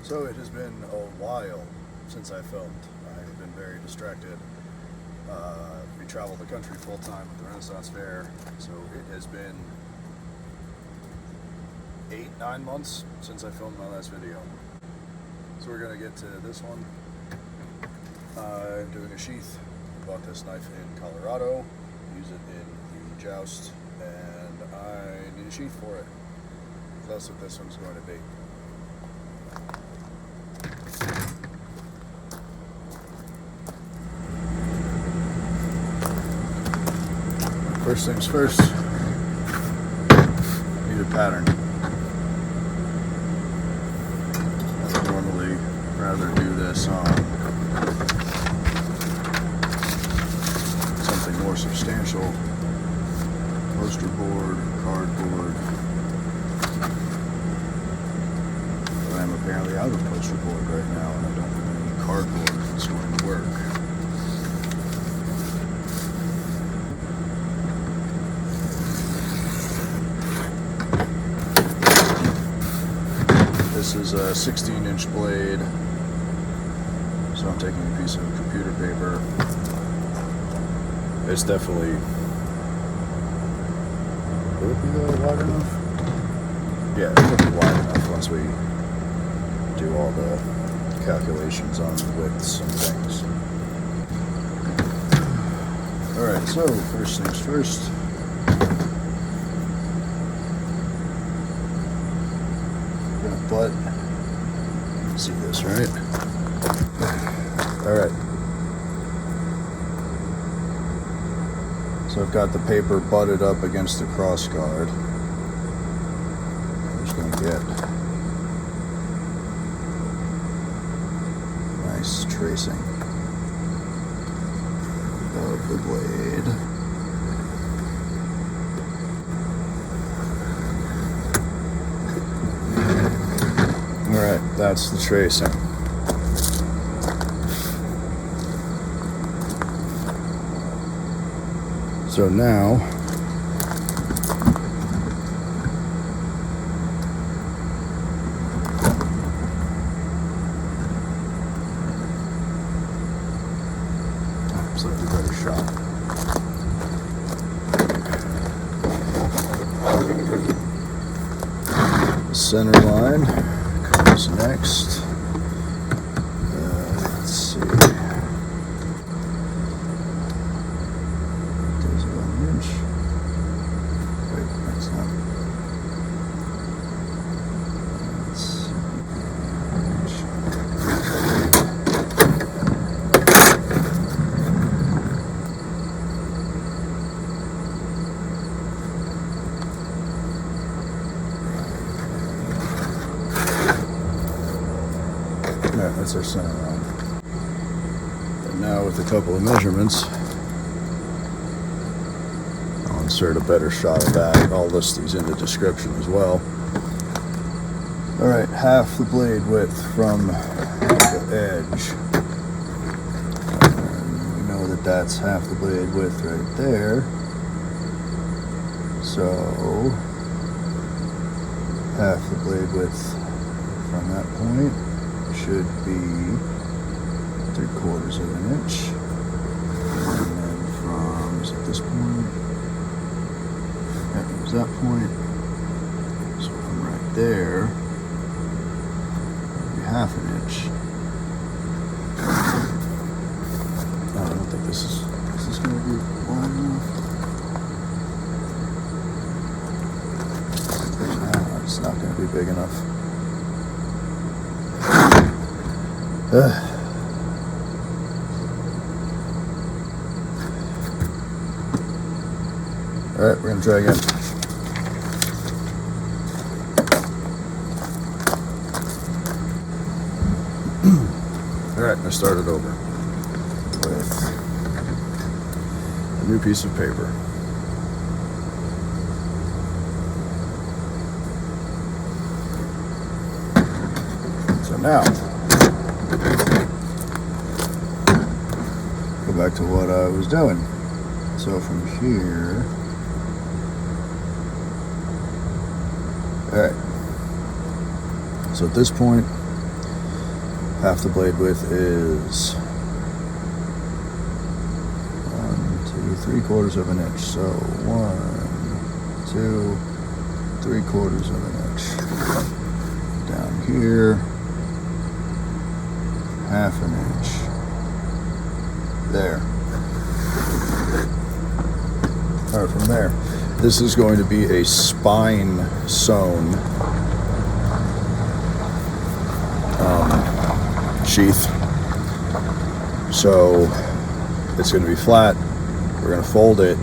So it has been a while since I filmed. I've been very distracted. We travel the country full time with the Renaissance Fair, so it has been 8-9 months since I filmed my last video. So we're gonna get to this one. I'm doing a sheath. Bought this knife in Colorado, use it in the joust, and I need a sheath for it. So that's what this one's going to be. First things first, need a pattern. I would normally rather do this on something more substantial, poster board, cardboard. But I'm apparently out of poster board right now, and I don't have any cardboard that's going to work. This is a 16-inch blade, so I'm taking a piece of computer paper. It's definitely, will it be wide enough? Yeah, it'll be wide enough once we do all the calculations on widths and things. Alright, so first things first. But you can see this, right? Alright. So I've got the paper butted up against the cross guard. I'm just going to get nice tracing of the blade. Alright, that's the tracing. So now, slightly better shot. The center line next. Let's see. There's 1 inch. Wait, that's not. That's 1 inch. Alright, that's our center line. And now with a couple of measurements, I'll insert a better shot of that. I'll list these in the description as well. Alright, half the blade width from the edge. And we know that that's half the blade width right there. So, half the blade width from that point should be 3/4 of an inch, and then from, is it this point? That was that point. So from right there, it'll be 1/2 inch. Oh, I don't think this is going to be wide enough. No, it's not going to be big enough. Alright, we're going to try again. Alright, I'm going to start it over with a new piece of paper. So now, go back to what I was doing. So from here, alright, so at this point, half the blade width is 1, 2, 3/4 of an inch. So 1, 2, 3/4 of an inch. Down here, half an inch. There. All right, from there, this is going to be a spine sewn sheath. So it's going to be flat. We're going to fold it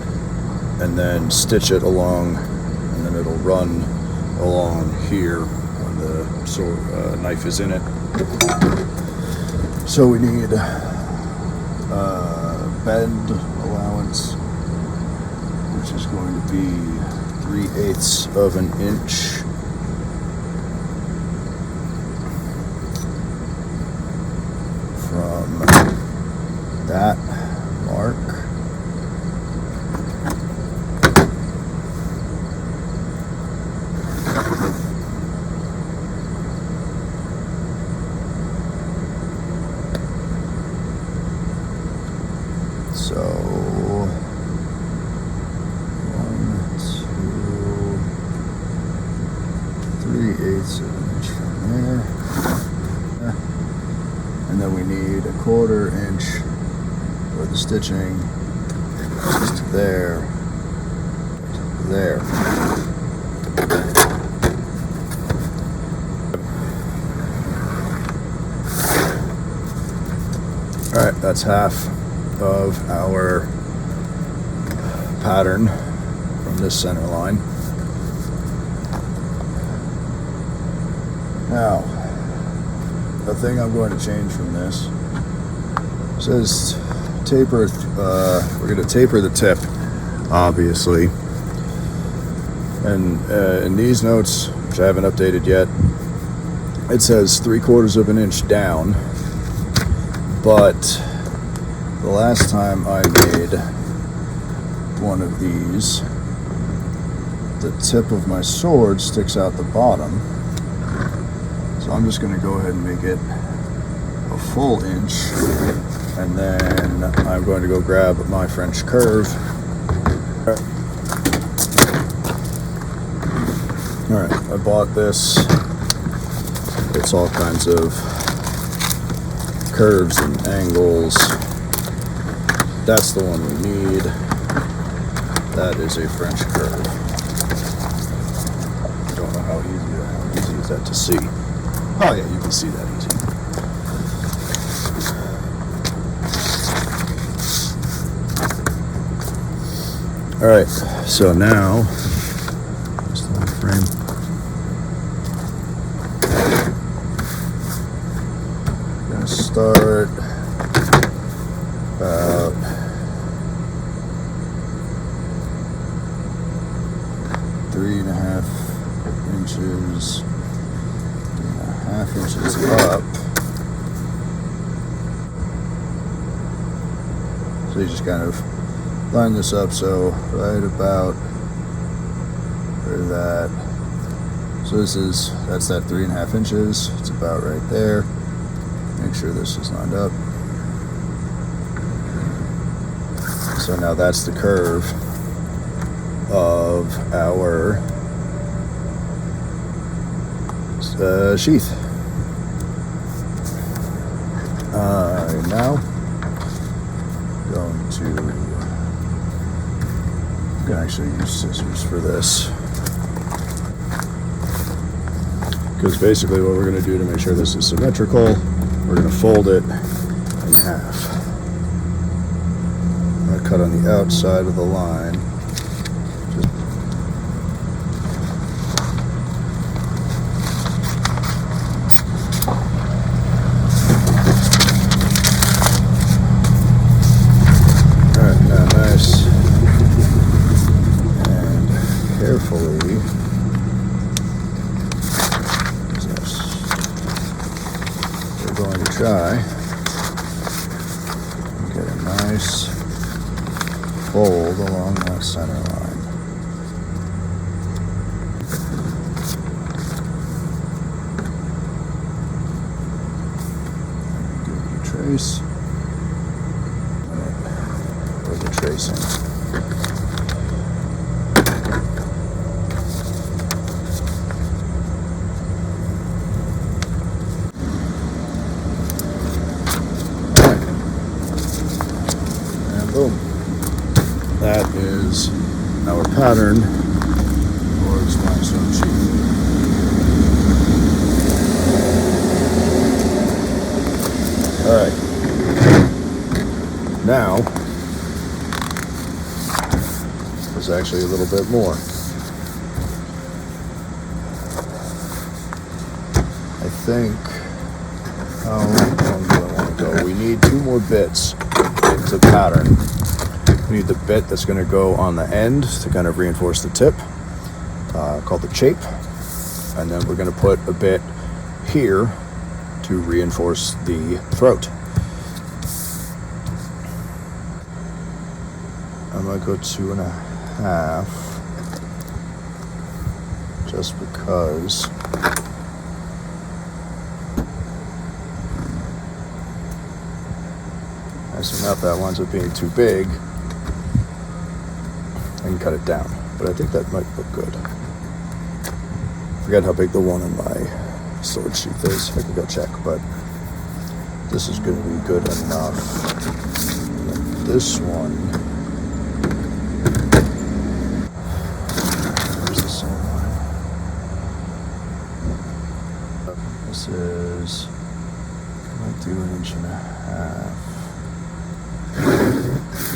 and then stitch it along, and then it'll run along here when the knife is in it. So we need bend allowance, which is going to be 3/8 of an inch. From that mark. So 1, 2, 3/8 of an inch from there. And then we need 1/4 inch for the stitching, just there, there. All right, that's half of our pattern from this center line. Now, the thing I'm going to change from this says taper. We're going to taper the tip, obviously. And in these notes, which I haven't updated yet, it says 3/4 of an inch down. But the last time I made one of these, the tip of my sword sticks out the bottom. So I'm just going to go ahead and make it a full inch, and then I'm going to go grab my French curve. Alright, I bought this. It's all kinds of curves and angles. That's the one we need. That is a French curve. I don't know how easy is that to see. Oh yeah, you can see that easy. All right, so now, just on the frame. I'm gonna start about 3.5 inches. 3.5 inches up. So you just kind of line this up, so right about where that. So that's that 3.5 inches. It's about right there. Make sure this is lined up. So now that's the curve of our sheath. Now going to, I'm gonna actually use scissors for this, because basically what we're going to do to make sure this is symmetrical, we're going to fold it in half. I'm going to cut on the outside of the line. Carefully, we're going to try and get a nice fold along that center line. piece for the tracing. And boom. That is our pattern for this limestone sheath. Alright. Now, there's actually a little bit more. I think, how long do I want to go? We need 2 more bits to pattern. We need the bit that's going to go on the end to kind of reinforce the tip, called the chape, and then we're going to put a bit here to reinforce the throat. I might go 2.5, just because messing up that winds up being too big. I can cut it down, but I think that might look good. Forget how big the one in my sword sheath is. I can go check, but this is going to be good enough. This one, where's the sewn line? This is, I might do 1.5 inches.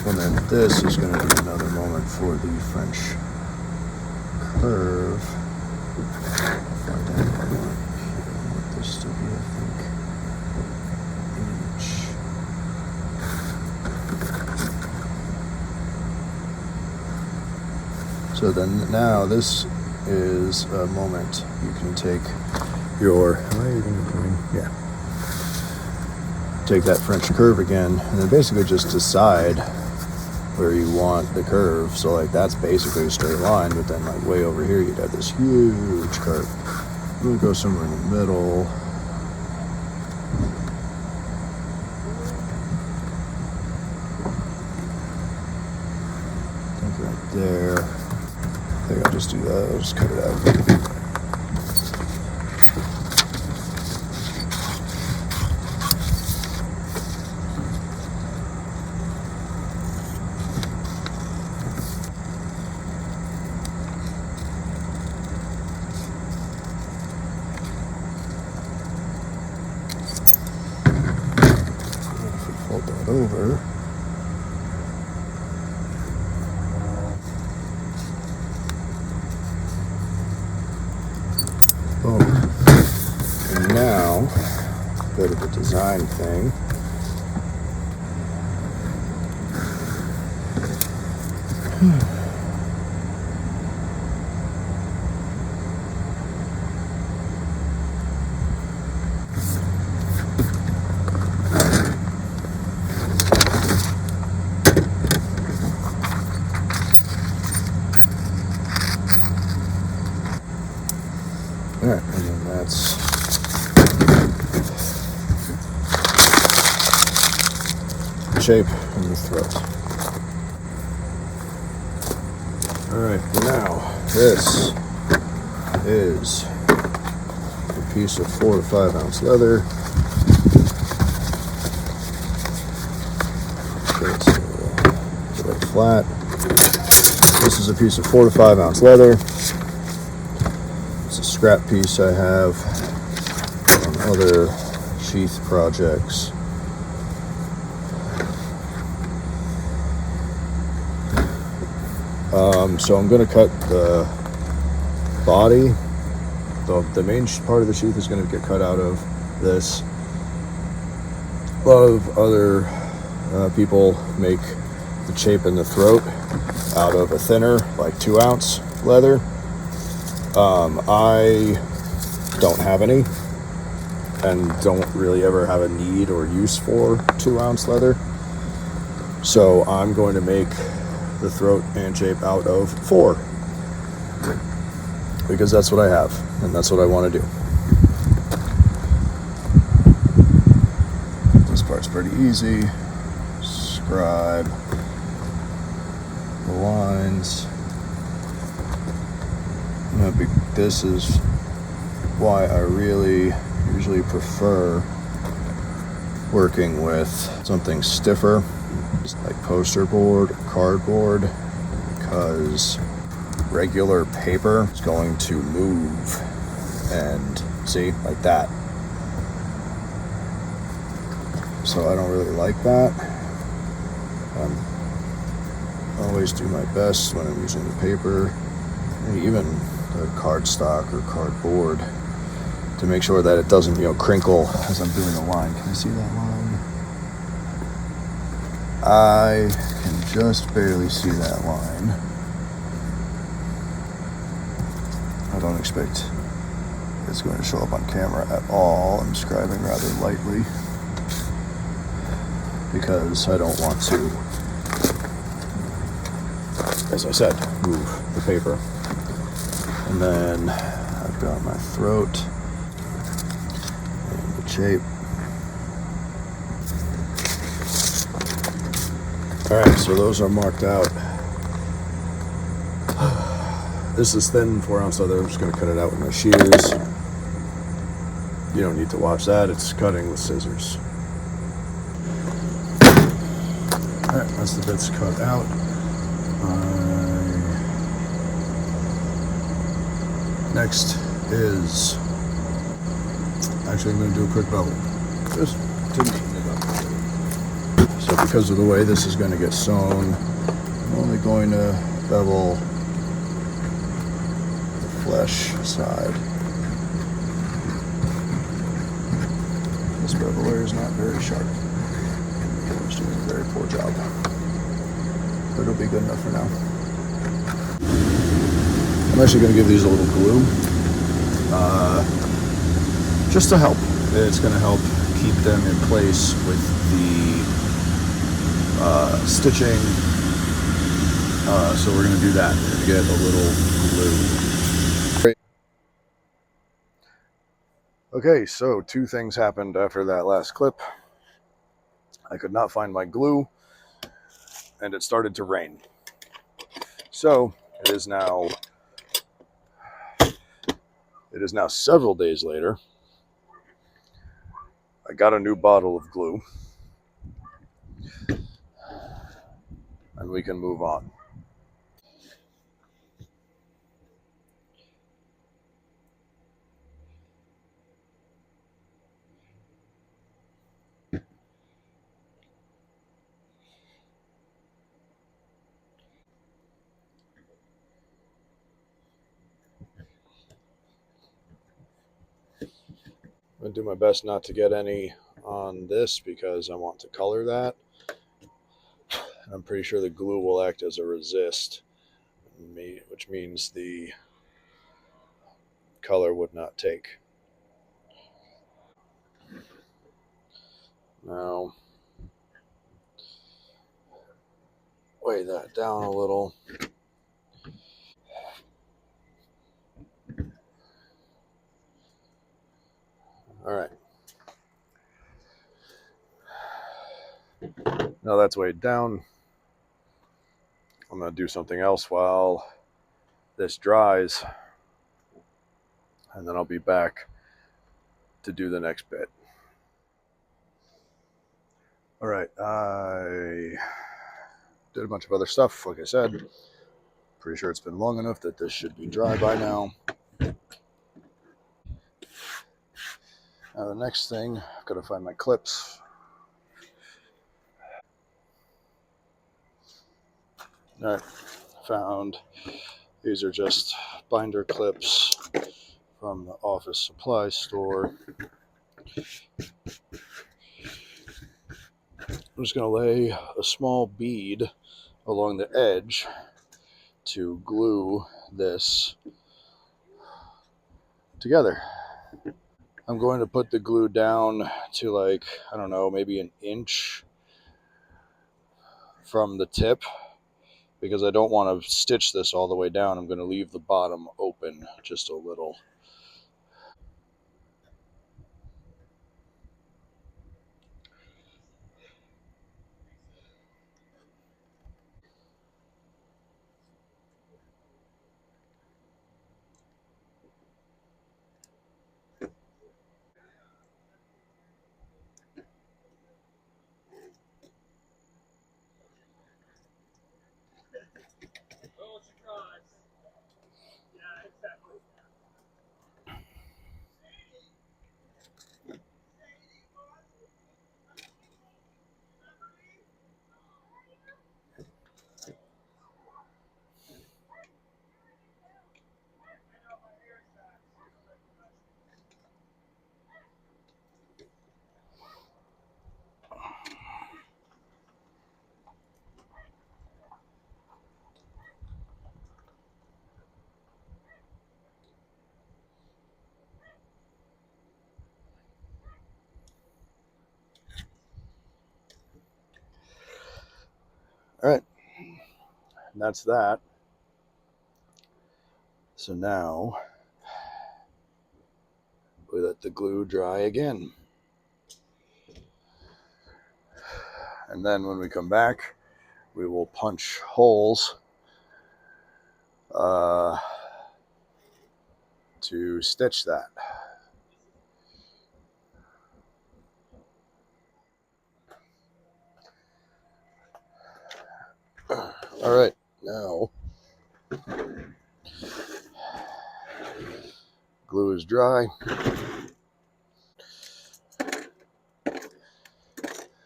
And then this is going to be another moment for the French curve. Find out how I want this to be, I think. Inch. So then now this is a moment you can take your, am I even doing? Yeah. Take that French curve again, and then basically just decide where you want the curve. So like that's basically a straight line, but then like way over here you'd have this huge curve. I'm gonna go somewhere in the middle. I think right there. I think I'll just do that. I'll just cut it out. Fold that over. Boom. And now, go to the design thing. Alright, and then that's the shape and the throat. Alright, now this is a piece of 4 to 5 ounce leather. Get it flat. This is a piece of 4 to 5 ounce leather. Scrap piece I have on other sheath projects. So I'm going to cut the body. The main part of the sheath is going to get cut out of this. A lot of other people make the chape in the throat out of a thinner, like 2 ounce leather. I don't have any and don't really ever have a need or use for 2 ounce leather. So I'm going to make the throat and shape out of 4 because that's what I have and that's what I want to do. This part's pretty easy. Scribe the lines. This is why I really usually prefer working with something stiffer, like poster board or cardboard, because regular paper is going to move, and see, like that. So I don't really like that. I always do my best when I'm using the paper, and even the cardstock or cardboard, to make sure that it doesn't, crinkle as I'm doing the line. Can you see that line? I can just barely see that line. I don't expect it's going to show up on camera at all. I'm scribing rather lightly because I don't want to, as I said, move the paper. And then I've got my throat in good shape. Alright, so those are marked out. This is thin 4-ounce leather. I'm just going to cut it out with my shears. You don't need to watch that. It's cutting with scissors. Alright, that's the bits cut out. Next is, actually I'm going to do a quick bevel, just to neaten it up. So because of the way this is going to get sewn, I'm only going to bevel the flesh side. This beveler is not very sharp. It's doing a very poor job, but it'll be good enough for now. I'm actually going to give these a little glue, just to help. It's going to help keep them in place with the stitching. So we're going to do that. We're going to get a little glue. Okay, so 2 things happened after that last clip. I could not find my glue, and it started to rain. So it is now several days later. I got a new bottle of glue, and we can move on. I'm going to do my best not to get any on this because I want to color that. I'm pretty sure the glue will act as a resist, which means the color would not take. Now, weigh that down a little. All right. Now that's weighed down. I'm going to do something else while this dries, and then I'll be back to do the next bit. All right, I did a bunch of other stuff, like I said. Pretty sure it's been long enough that this should be dry by now. Now the next thing, I've got to find my clips. All right, found. These are just binder clips from the office supply store. I'm just going to lay a small bead along the edge to glue this together. I'm going to put the glue down to, like, I don't know, maybe an inch from the tip, because I don't want to stitch this all the way down. I'm going to leave the bottom open just a little. All right, and that's that. So now we let the glue dry again. And then when we come back, we will punch holes to stitch that. All right, now glue is dry.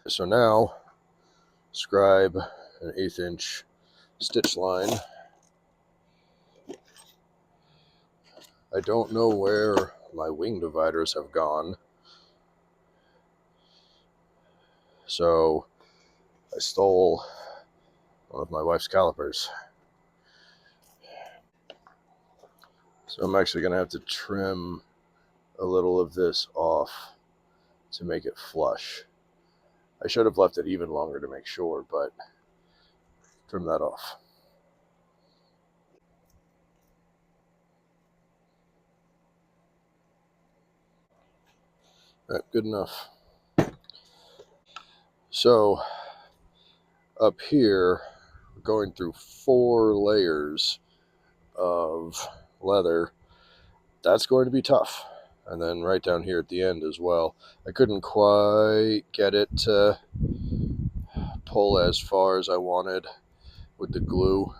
So now scribe an 1/8 inch stitch line. I don't know where my wing dividers have gone. So I stole one of my wife's calipers. So I'm actually going to have to trim a little of this off to make it flush. I should have left it even longer to make sure, but trim that off. All right, good enough. So up here, going through 4 layers of leather, that's going to be tough. And then right down here at the end as well. I couldn't quite get it to pull as far as I wanted with the glue,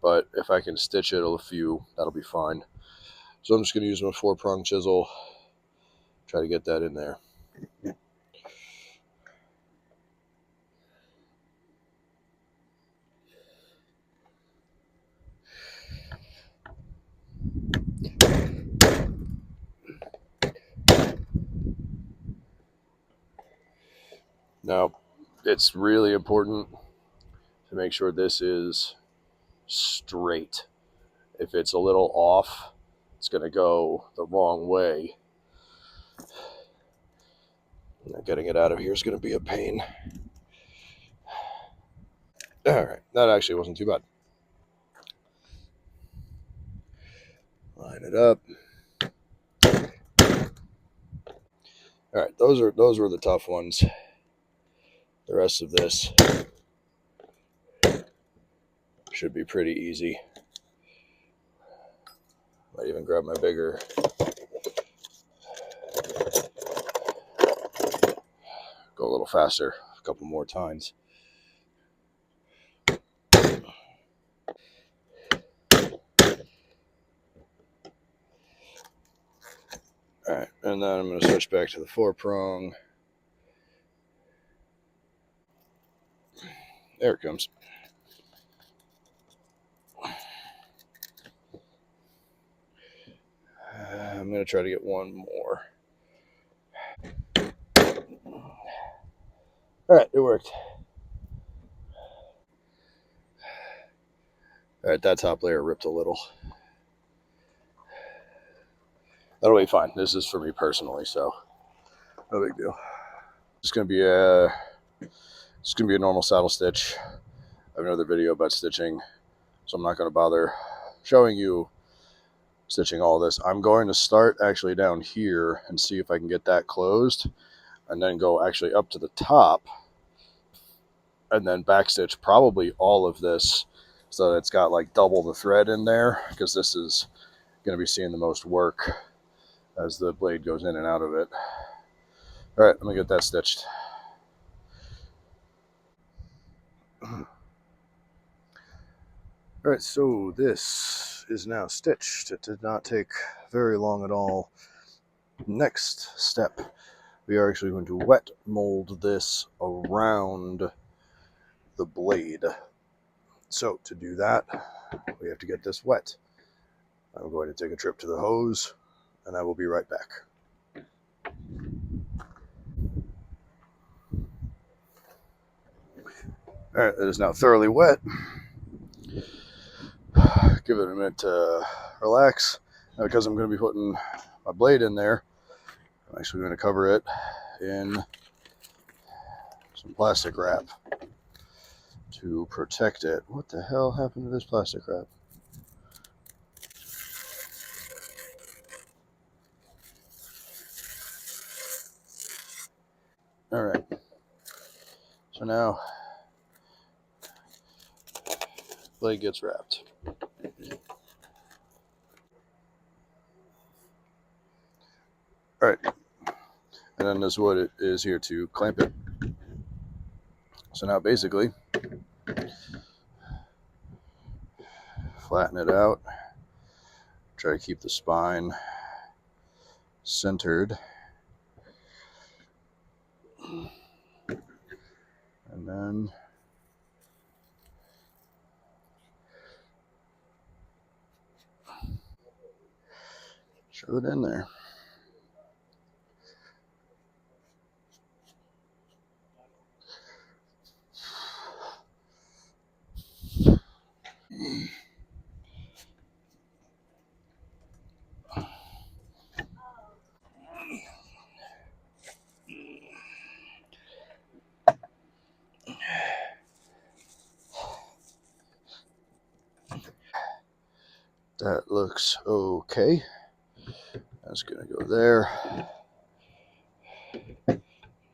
but if I can stitch it a few, that'll be fine. So I'm just going to use my 4-prong chisel, try to get that in there. Now, it's really important to make sure this is straight. If it's a little off, it's going to go the wrong way. Getting it out of here is going to be a pain. All right, that actually wasn't too bad. Line it up. All right, those were the tough ones. The rest of this should be pretty easy. Might even grab my bigger. Go a little faster, a couple more times. All right, and then I'm going to switch back to the 4-prong. There it comes. I'm going to try to get one more. All right, it worked. All right, that top layer ripped a little. That'll be fine. This is for me personally, so no big deal. It's going to be a normal saddle stitch. I have another video about stitching, so I'm not going to bother showing you stitching all this. I'm going to start actually down here and see if I can get that closed, and then go actually up to the top, and then backstitch probably all of this so that it's got like double the thread in there, because this is going to be seeing the most work as the blade goes in and out of it. All right, let me get that stitched. All right, so this is now stitched. It did not take very long at all. Next step, we are actually going to wet mold this around the blade. So to do that, we have to get this wet. I'm going to take a trip to the hose, and I will be right back. All right, it is now thoroughly wet. Give it a minute to relax. Now, because I'm going to be putting my blade in there, I'm actually going to cover it in some plastic wrap. to protect it. What the hell happened to this plastic wrap? Alright, so now blade gets wrapped. Alright, and then this wood is here to clamp it. So now basically, flatten it out, try to keep the spine centered, and then shove it in there. That looks okay. That's gonna go there.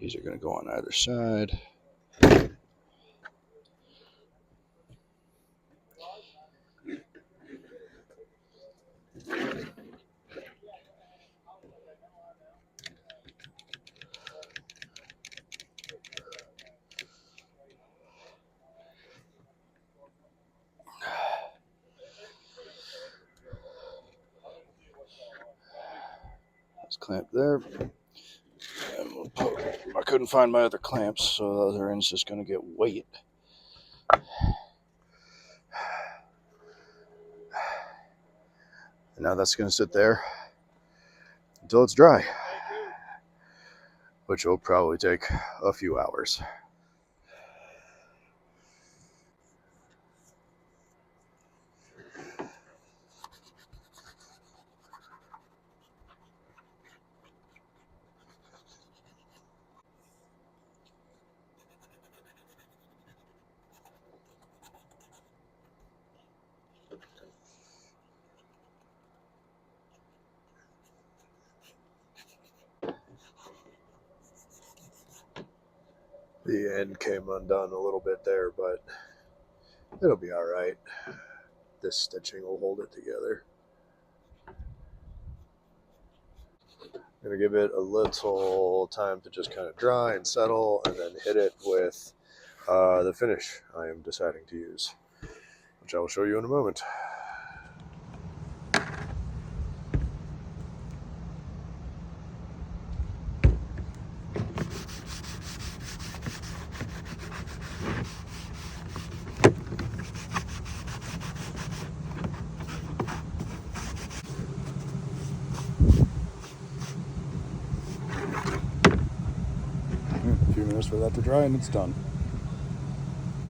These are gonna go on either side. Let's clamp there. And we'll put, I couldn't find my other clamps, so the other end's just gonna get weight. And now that's gonna sit there until it's dry, which will probably take a few hours. The end came undone a little bit there, but it'll be all right. This stitching will hold it together. I'm gonna give it a little time to just kind of dry and settle, and then hit it with the finish I am deciding to use, which I will show you in a moment. A few minutes for that to dry and it's done.